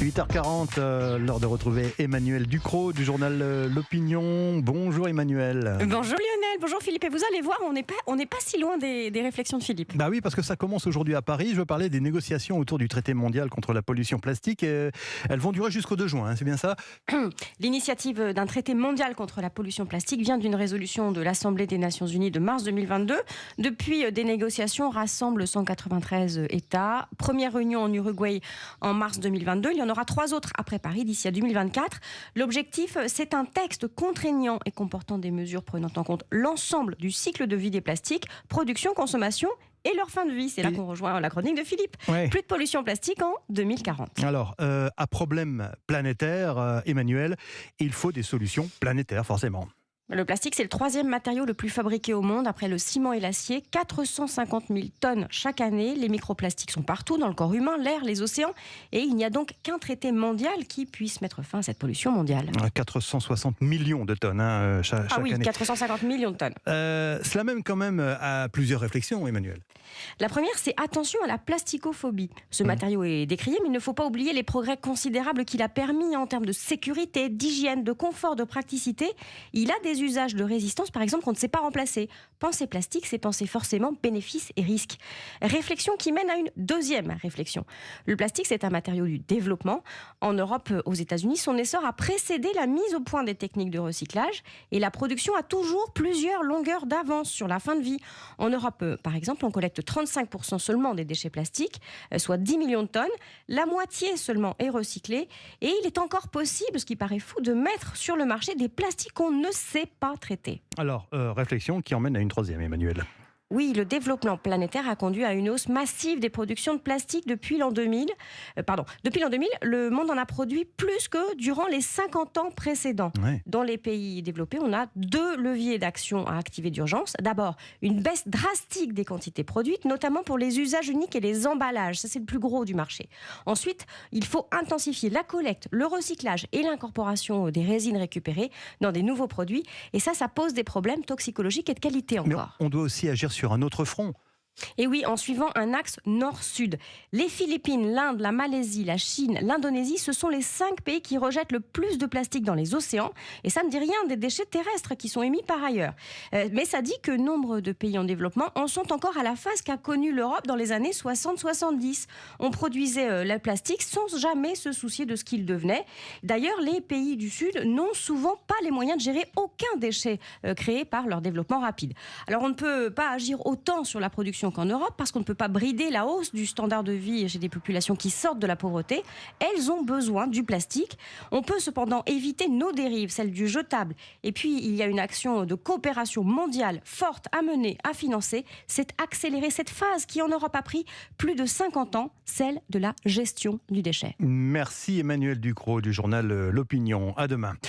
8h40, l'heure de retrouver Emmanuel Ducrot du journal L'Opinion. Bonjour Emmanuel. Bonjour Lionel, bonjour Philippe. Et vous allez voir, on n'est pas si loin des réflexions de Philippe. Bah oui, parce que ça commence aujourd'hui à Paris. Je veux parler des négociations autour du traité mondial contre la pollution plastique. Elles vont durer jusqu'au 2 juin, c'est bien ça? L'initiative d'un traité mondial contre la pollution plastique vient d'une résolution de l'Assemblée des Nations Unies de mars 2022. Depuis, des négociations rassemblent 193 États. Première réunion en Uruguay en mars 2022. Il y en aura 3 autres après Paris d'ici à 2024. L'objectif, c'est un texte contraignant et comportant des mesures prenant en compte l'ensemble du cycle de vie des plastiques, production, consommation et leur fin de vie. C'est là qu'on rejoint la chronique de Philippe. Ouais. Plus de pollution plastique en 2040. Alors, à problème planétaire, Emmanuel, il faut des solutions planétaires, forcément. Le plastique, c'est le 3e matériau le plus fabriqué au monde, après le ciment et l'acier. 450 000 tonnes chaque année. Les microplastiques sont partout, dans le corps humain, l'air, les océans. Et il n'y a donc qu'un traité mondial qui puisse mettre fin à cette pollution mondiale. 460 millions de tonnes chaque année. 450 millions de tonnes. Cela mène quand même à plusieurs réflexions, Emmanuel. La première, c'est attention à la plasticophobie. Ce matériau est décrié, mais il ne faut pas oublier les progrès considérables qu'il a permis en termes de sécurité, d'hygiène, de confort, de praticité. Il a des usages de résistance, par exemple, qu'on ne sait pas remplacer. Penser plastique, c'est penser forcément bénéfices et risques. Réflexion qui mène à une deuxième réflexion. Le plastique, c'est un matériau du développement. En Europe, aux États-Unis, son essor a précédé la mise au point des techniques de recyclage et la production a toujours plusieurs longueurs d'avance sur la fin de vie. En Europe, par exemple, on collecte 35% seulement des déchets plastiques, soit 10 millions de tonnes. La moitié seulement est recyclée. Et il est encore possible, ce qui paraît fou, de mettre sur le marché des plastiques qu'on ne sait pas traiter. Alors, réflexion qui emmène à une troisième, Emmanuel. Oui, le développement planétaire a conduit à une hausse massive des productions de plastique depuis l'an 2000. Depuis l'an 2000, le monde en a produit plus que durant les 50 ans précédents. Ouais. Dans les pays développés, on a 2 leviers d'action à activer d'urgence. D'abord, une baisse drastique des quantités produites, notamment pour les usages uniques et les emballages. Ça, c'est le plus gros du marché. Ensuite, il faut intensifier la collecte, le recyclage et l'incorporation des résines récupérées dans des nouveaux produits. Et ça pose des problèmes toxicologiques et de qualité Mais encore. on doit aussi agir sur un autre front. Et oui, en suivant un axe nord-sud. Les Philippines, l'Inde, la Malaisie, la Chine, l'Indonésie, ce sont les 5 pays qui rejettent le plus de plastique dans les océans. Et ça ne dit rien des déchets terrestres qui sont émis par ailleurs. Mais ça dit que nombre de pays en développement en sont encore à la phase qu'a connue l'Europe dans les années 60-70. On produisait le plastique sans jamais se soucier de ce qu'il devenait. D'ailleurs, les pays du Sud n'ont souvent pas les moyens de gérer aucun déchet créé par leur développement rapide. Alors on ne peut pas agir autant sur la production qu'en Europe, parce qu'on ne peut pas brider la hausse du standard de vie chez des populations qui sortent de la pauvreté. Elles ont besoin du plastique. On peut cependant éviter nos dérives, celles du jetable. Et puis, il y a une action de coopération mondiale forte à mener, à financer. C'est accélérer cette phase qui, en Europe, a pris plus de 50 ans, celle de la gestion du déchet. Merci Emmanuel Ducrot du journal L'Opinion. À demain.